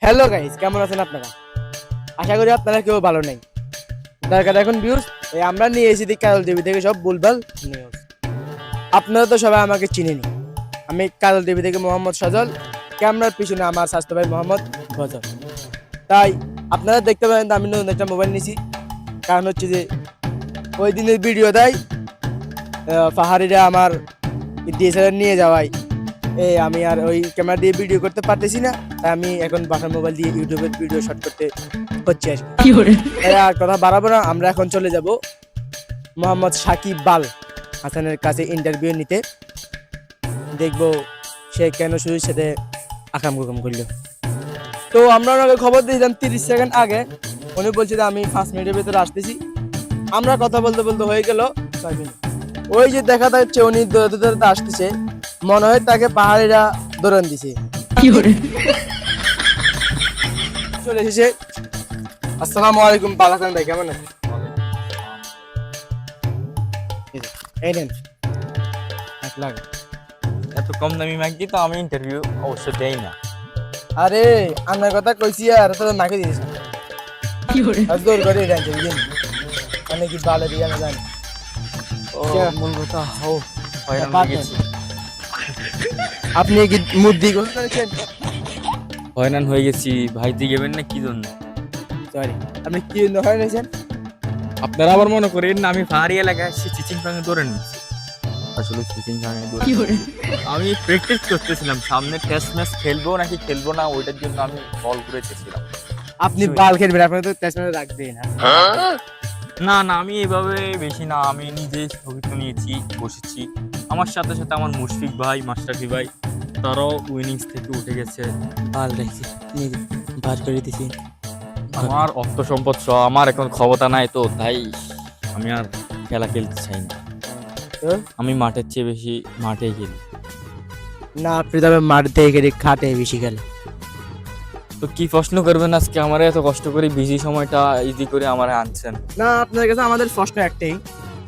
Hello guys, কেমন আছেন আপনারা? আশা করি আপনারা কেউ ভালো নেই। দরকার এখন ভিউজ আমরা নিয়ে এসেছি কাজল টিভি থেকে সব ভুলভাল নিউজ। আপনারা তো সবাই আমাকে চিনেনি। আমি কাজল টিভি থেকে মোহাম্মদ সজল, ক্যামেরার পিছনে আমার স্বাস্থ্য ভাই মোহাম্মদ ফজল। তাই আপনারা দেখতে পারেন আমি নতুন একটা মোবাইল নিয়েছি। কারণ হচ্ছে যে ওই দিনের ভিডিও দেয় পাহাড়িরা আমার ডিএসএলআর নিয়ে যাওয়ায় আমি আর ওই ক্যামেরা দিয়ে ভিডিও করতে পারতেছি না। তাই আমি এখন বাসার মোবাইল দিয়ে ইউটিউবের ভিডিও শট করতে হচ্ছে আর কি। আর কথা বাড়াবো না, আমরা এখন চলে যাব মোহাম্মদ সাকিব আল হাসানের কাছে ইন্টারভিউ নিতে। দেখবো সে কেন শুরুর সাথে আকাম কুকাম করলো। তো আমরা ওনাকে খবর দিয়েছিলাম 30 সেকেন্ড আগে। উনি বলছে যে আমি 5 মিনিটের ভিতরে আসতেছি। আমরা কথা বলতে বলতে হয়ে গেল 6 মিনিট। ওই যে দেখা যাচ্ছে উনি দৌড়াতে আসতেছে, মনে হয় তাকে পাহাড়িরা দৌড়ান দিছে। চলে এসেছে। আসসালামু আলাইকুম পালাকান ভাই, কেমন আছেন? এই নেন 1 লাখ। এত কম দামি মাইক দিয়ে তো আমি ইন্টারভিউ অবশ্য দেই না। আরে আমার কথা কইছি আর তো নাকে দিয়েছ কি করে আজদর করে রেঞ্জ দিন মানে কি ভালো দিয়া না জানি। ও মূল কথা ও হয়রান হয়ে গেছি। আপনি কি মুদ্দি করেছেন? হয়রান হয়ে গেছি ভাই, দিয়ে গেবেন না কি জন্য? সরি, আপনি কি হয়রান হয়েছেন? আপনারা আবার মনে করেন না আমি পাহাড়ি এলাকায় চিচিং ফাঙে ধরে নিচ্ছি। আসলে চিচিং ফাঙে ধরে আমি প্র্যাকটিস করতেছিলাম, সামনে টেস্ট ম্যাচ খেলবো নাকি খেলবো না ওইটার জন্য আমি কল করেছিলাম। আপনি বাল খেলবেন, আপনি তো টেস্ট ম্যাচ রাখবেন না না, আমি এভাবে বেশি না, আমি নিজে ছবি তো নিয়েছি, বসেছি। আমার সাথে সাথে আমার মুশফিক ভাই, মাস্টারফি ভাই, তারাও উইনিংস থেকে উঠে গেছে। বাল রাখছি নিজে বার করে দিছি। আমার অর্থ সম্পদ সহ আমার এখন ক্ষমতা নাই, তো তাই আমি আর খেলা খেলতে চাই না। আমি মাঠের চেয়ে বেশি মাঠেই খেলি। না, আপনি তবে মাঠ থেকে গেলে খাটে বেশি খেলে। তো কি প্রশ্ন করবেন আজকে? আমার এত কষ্ট করে বিজি সময়টা ইজি করে আমার আনছেন। না, আপনার কাছে আমাদের প্রশ্ন একটাই,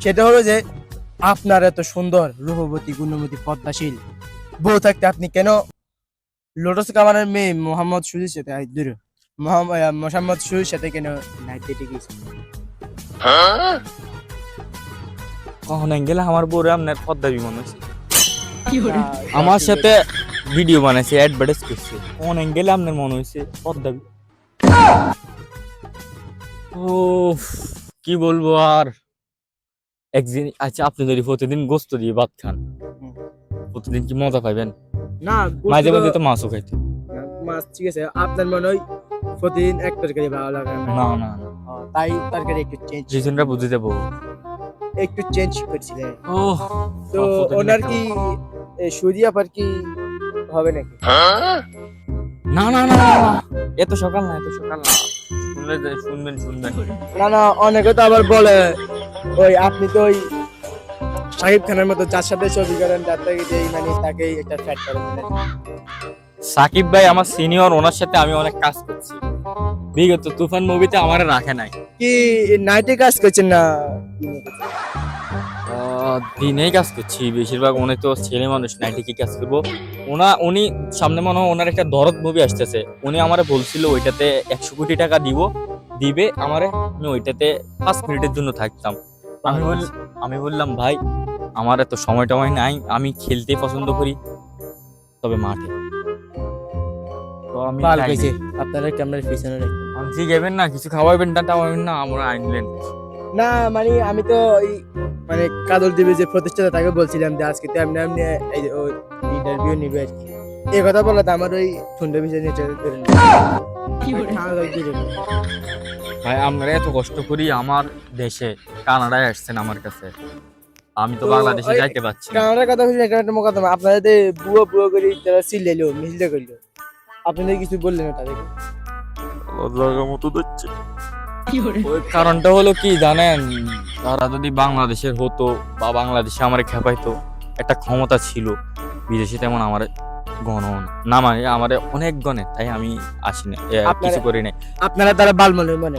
সেটা হলো যে আপনার এত সুন্দর রূপবতী গুণবতী পদ্মাশীল বউ থাকতে আপনি কেন লোটাস কামানের মেয়ে মোহাম্মদ সুজির সাথে মোহাম্মদ সুজির সাথে কেন নাইট ডেটে গিয়েছেন? কখন গেলে আমার বউরে আপনার পদ্মা বিমান হয়েছে, আমার সাথে ভিডিও বানাইছে, অ্যাডভার্টাইজ করছে, কোন অ্যাঙ্গেলে আপনার মনে হয়েছে পদ্মা? ও কি বলবো আর। একদিন আচ্ছা, আপনি যদি প্রতিদিন গোস্ত দিয়ে ভাত খান, প্রতিদিন কি মজা পাইবেন? না, মাঝে মাঝে তো মাছও খাইতে। মাছ ঠিক আছে, আপনার মনে হয় প্রতিদিন এক তরকারি ভালো লাগে না? না না না, তাই তরকারি একটু চেঞ্জ, রিজনটা বুঝে দেবো, একটু চেঞ্জ করছিলেন। ও তো ওনার কি সুরিয়া পার কি হবে নাকি? না না না না, এত সকাল না, এত সকাল না, শুনবেন শুনবেন। না না, অনেকে তো আবার বলে ওই আপনি তো ওই শাকিব খানের মতো যার সাথে ছবি করেন তার থেকে যেই মানে তাকেই একটা ফ্যাট করে ফেলেন। সাকিব ভাই আমার সিনিয়র, ওনার সাথে আমি অনেক কাজ করছি। বিগত তুফান মুভিতে আমার রাখে নাই। কি নাইটে কাজ করছেন না? দিনেই কাজ করছি বেশিরভাগ, উনি তো ছেলে মানুষ, নাইটে কি কাজ করবো? উনি সামনে মনে হয় ওনার একটা দরদ মুভি আসতেছে, উনি আমারে বলছিল ওইটাতে 100 কোটি টাকা দিবে আমারে, আমি ওইটাতে 5 মিনিটের জন্য থাকতাম। আমি বললাম ভাই আমার এত সময় টময় নাই, আমি খেলতে পছন্দ করি, তবে মাঠে। তো আমি আপনারা ক্যামেরার পিছনে আনছি গেবেন না, কিছু খাওয়াবেন না টাওয়াবেন না, আমরা আনলেন না। মানে আমি তো ওই মানে কাজল টিভি যে প্রতিষ্ঠাতা তাকে বলছিলাম যে আজকে তো এমনি এমনি ইন্টারভিউ নিবে আর কি। এই কথা বলাতে আমার ওই ঠুন্ডা বিষয় নিয়ে ভাই। আমরা এত কষ্ট করি আমার দেশে, কানাডায় আসছেন আমার কাছে, আমি তো বাংলাদেশে যাইতে পারছি না। কানাডার কথা বলছি, একটা মোকদ্দমা আপনাদের যে বুয়া বুয়া করে তারা চিল্লাইলো মিছিলে করলো, আপনাদের কিছু বললেন তাদেরকে? মতো দিচ্ছে। ওই কারণটা হলো কি জানেন, তারা যদি বাংলাদেশের হতো বা বাংলাদেশে আমার খেপাইতো, একটা ক্ষমতা ছিল, বিদেশে তেমন আমার গণ না, মানে আমার অনেক গণে, তাই আমি আসিনি, কিছু করি নাই। আপনারা তারা বাল মনে করেন?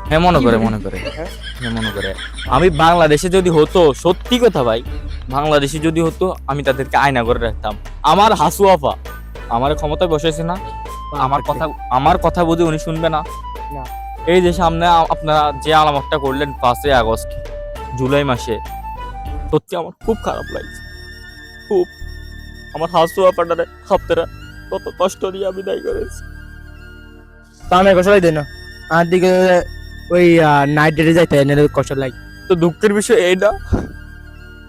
হ্যাঁ মনে করে হ্যাঁ মনে করে। আমি বাংলাদেশে যদি হতো, সত্যি কথা ভাই, বাংলাদেশে যদি হতো আমি তাদেরকে আয়না করে রাখতাম। আমার হাসু আফা আমার ক্ষমতায় বসেছে না, আমার কথা বুঝে উনি শুনবে না? না। এই যে সামনে আপনারা যে আলামতটা করলেন 5 আগস্ট জুলাই মাসে, সত্যি আমার খুব খারাপ লাগছে, খুব। আমার হাসুয়া পাটারে হাপ্তারা কত কষ্ট দিয়ে আমি দায়ী করেছি। তা আমি কষ্ট লাগে না, আর দিকে ওই নাইট ডেটে যাইতে এনে কষ্ট লাগে। তো দুঃখের বিষয় এই না,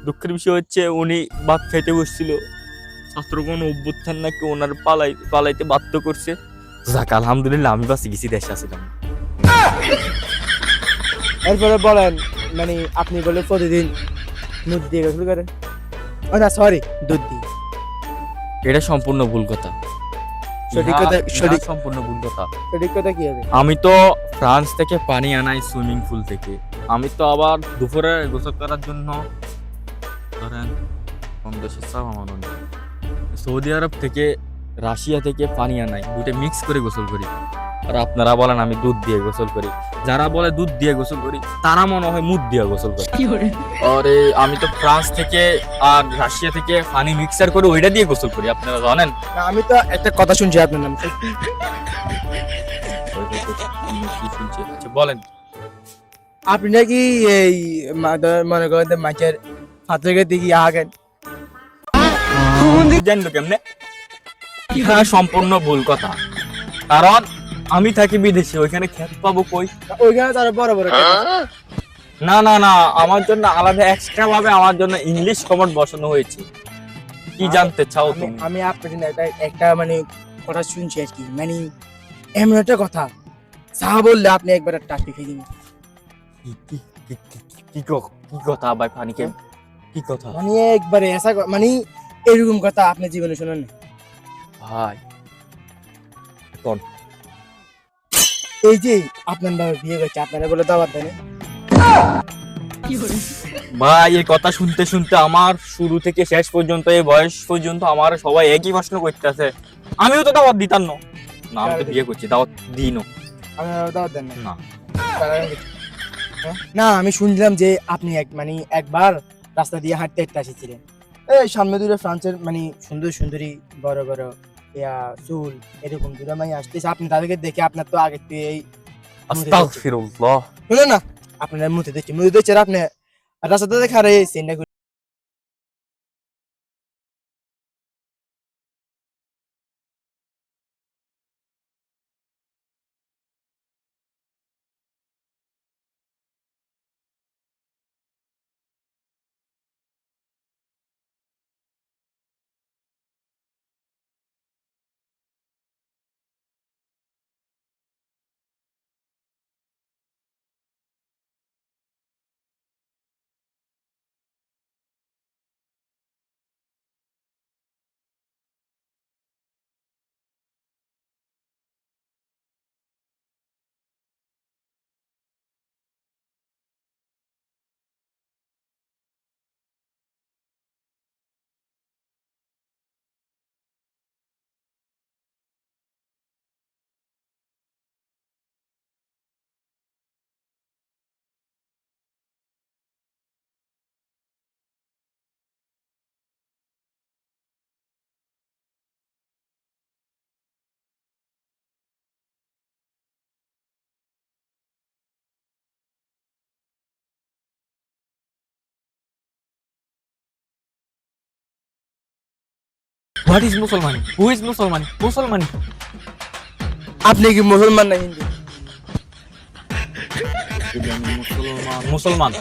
দুঃখের বিষয় হচ্ছে উনি ভাত খাইতে বসছিল, ছাত্রগণ অভ্যুত্থান নাকি ওনার পালাইতে বাধ্য করছে। যাক আলহামদুলিল্লাহ আমি বাঁচে গেছি, দেশে আসিলাম। এরপরে বলেন, মানে আপনি বলে প্রতিদিন দুধ দিয়ে গোসল করেন? ও না সরি, দুধ দিয়ে। এটা সম্পূর্ণ ভুল কথা, সঠিক কথা, সঠিক সম্পূর্ণ ভুল কথা। সঠিক কথা কি হবে? আমি তো ফ্রান্স থেকে পানি আনাই সুইমিং পুল থেকে। আমি তো আবার দুপুরে গোসল করার জন্য ধরেন কোন দেশের চাপ আমার মনে নেই, সৌদি আরব থেকে রাশিয়া থেকে পানি আনাই, দুটো মিক্স করে গোসল করি। আর আপনারা বলেন আমি দুধ দিয়ে গোসল করি। যারা বলে দুধ দিয়ে গোসল করি তারা মনে হয় মুখ দিয়ে গোসল করে। আরে আমি তো ফ্রান্স থেকে আর রাশিয়া থেকে পানি মিক্সার করে ওইটা দিয়ে গোসল করি, আপনারা জানেন? না, আমি তো একটা কথা শুনছি আপনার নাম, সত্যি? কি শুনছি? আচ্ছা বলেন। আপনি নাকি এই মনে করেন মাছের হাত থেকে দিকে আগান? জানলো কেমনে? হ্যাঁ, সম্পূর্ণ ভুল কথা। কারণ আমি থাকি বিদেশে, ওইখানে খেত পাবো কই? ওইখানে তার বড় বড় ক্ষেত আছে। না না না, আমার জন্য আলাদা এক্সট্রা ভাবে আমার জন্য ইংলিশ কমন বসানো হয়েছে। কি জানতে চাও তুমি? আমি আপনার জন্য একটা মানে কথা শুনছি আর কি, মানে এমন একটা কথা যা বললে আপনি একবার টাকি খেয়ে দিন। কি কথা ভাই? পানিকে কি কথা? মানে একবারে এসা মানে এরকম কথা আপনি জীবনে শোনেন না ভাই? কোন? এই যে আপনার বাবা বিয়ে করছে, আপনারা বলে দাওয়াত দেন ভাই? এই কথা শুনতে শুনতে আমার শুরু থেকে শেষ পর্যন্ত, এই বয়স পর্যন্ত আমার সবাই একই প্রশ্ন করতেছে, আমিও তো দাওয়াত দিতাম না। আমি তো বিয়ে করছি, দাওয়াত দিই না। আপনারা দাওয়াত দেন না? না। না, আমি শুনলাম যে আপনি মানে একবার রাস্তা দিয়ে হাঁটতে হাঁটতে আসছিলেন, এই সামনে দূরে ফ্রান্সের মানে সুন্দর সুন্দরী বড় বড় চুল এরকম দূরে মাই আসতেছে, আপনি তাদেরকে দেখে আপনার তো আগে থেকে এই আস্তাগফিরুল্লাহ। শুনুন না, আপনার মুতে দিচ্ছে আপনি রাস্তাতে দেখা রে সিনটা। What is Musalman? Who is Musalman? Musalman. আপনি কি মুসলমান না হিন্দু? মুসলমান।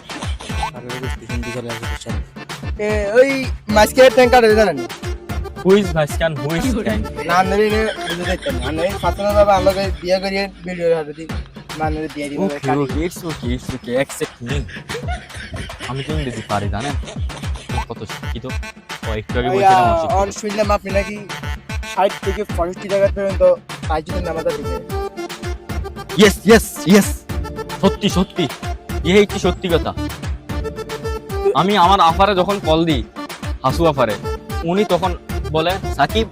ওই মাঝখানে ট্যাঙ্কার জানেন? Who is Vascan? Who is Tank? না নেই বুঝতে দেখতেন না, নেই ফাতেমা বাবা আমাকে বিয়ে করিয়ে ভিডিও হাতে দিই, মানে বিয়ে দিই। Okay, it's okay. Accept me. আমি তো ইংরেজি পারি, জানেন? কত শিক্ষিত। একটু আগে বলছিলাম অন শুনলাম আপনি নাকি 60 থেকে 65 টাকা পর্যন্ত তাইজুদের নামাজ দিতে। Yes. সত্যি। এই কি সত্যি কথা। আমি আমার আফারে যখন কল দিই, হাসু আফারে, উনি তখন বলে, সাকিব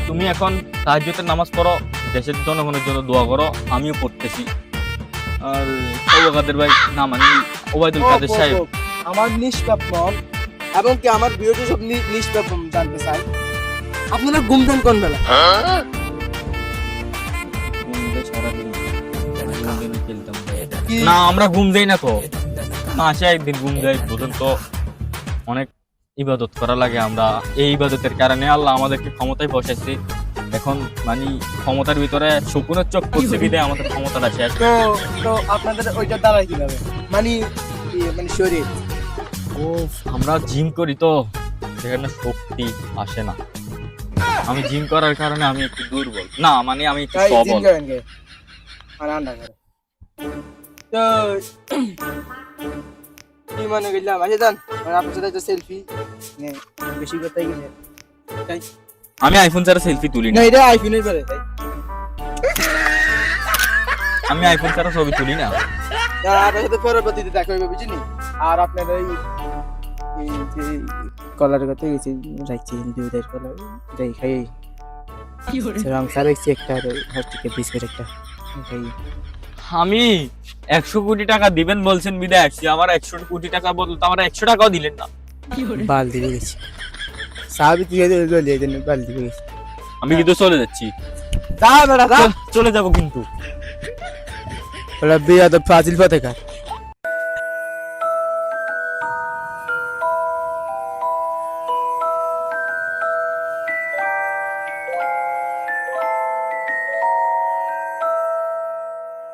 তুমি এখন তাহাজ্জুদের নামাজ পড়ো, দেশের জনগণের জন্য দোয়া করো, আমিও পড়তেছি। আর ওবায়দুল ভাই না, মানে ওবায়দুল কাদের সাহেব, আমার নিষ্পাপ মন এবং কি আমার ভিডিও সব নিষ্পাপ জানতে চাই, আপনারা ঘুমদান কোন বেলা? না আমরা ঘুম যাই না তো, মাসে একদিন ঘুম যাই, বুঝুন তো অনেক ইবাদত করা লাগে। আমরা এই ইবাদতের কারণে আল্লাহ আমাদেরকে ক্ষমতায় বসাইছে। এখন মানে ক্ষমতার ভিতরে শকুনের চোখ পড়ছে বিদে আমাদের ক্ষমতাটা শেষ। তো তো আপনাদের ওইটা দাঁড়ায় কিভাবে, মানে মানে শরীর? ও আমরা জিম করি তো সেখানে শক্তি আসে না। আমি জিম করার কারণে আমি একটু দুর্বল, না মানে আমি একটু তাই জিম সবল। করেন কে? আর আন্ডা করে তো কি মনে করলাম, আচ্ছা যান আপনার সাথে একটা সেলফি বেশি কথাই গেছে। আমি আইফোন ছাড়া সেলফি তুলি না না, এটা আইফোনের পরে তাই আমি আইফোন ছাড়া ছবি তুলি না। না, আপনার সাথে পরবর্তীতে দেখা হইবে বুঝিনি। আর আপনার এই এই যে কলার কথা গেছি রাখছি দুধের কলার যাই খাই রং সার হয়েছে একটা হচ্ছে বিস্কুট একটা খাই। আমি 100 কোটি টাকা দিবেন বলছেন বিদায় আসছি, আমার 100 কোটি টাকা বদল তো আমার 100 টাকাও দিলেন না। বাল দিকে গেছি সাবি তুই চলে যেতেন, বাল দিকে গেছি। আমি কিন্তু চলে যাচ্ছি, যা বেড়া যা, চলে যাব কিন্তু। ওরা বিয়া তো ফাজিল পথে কার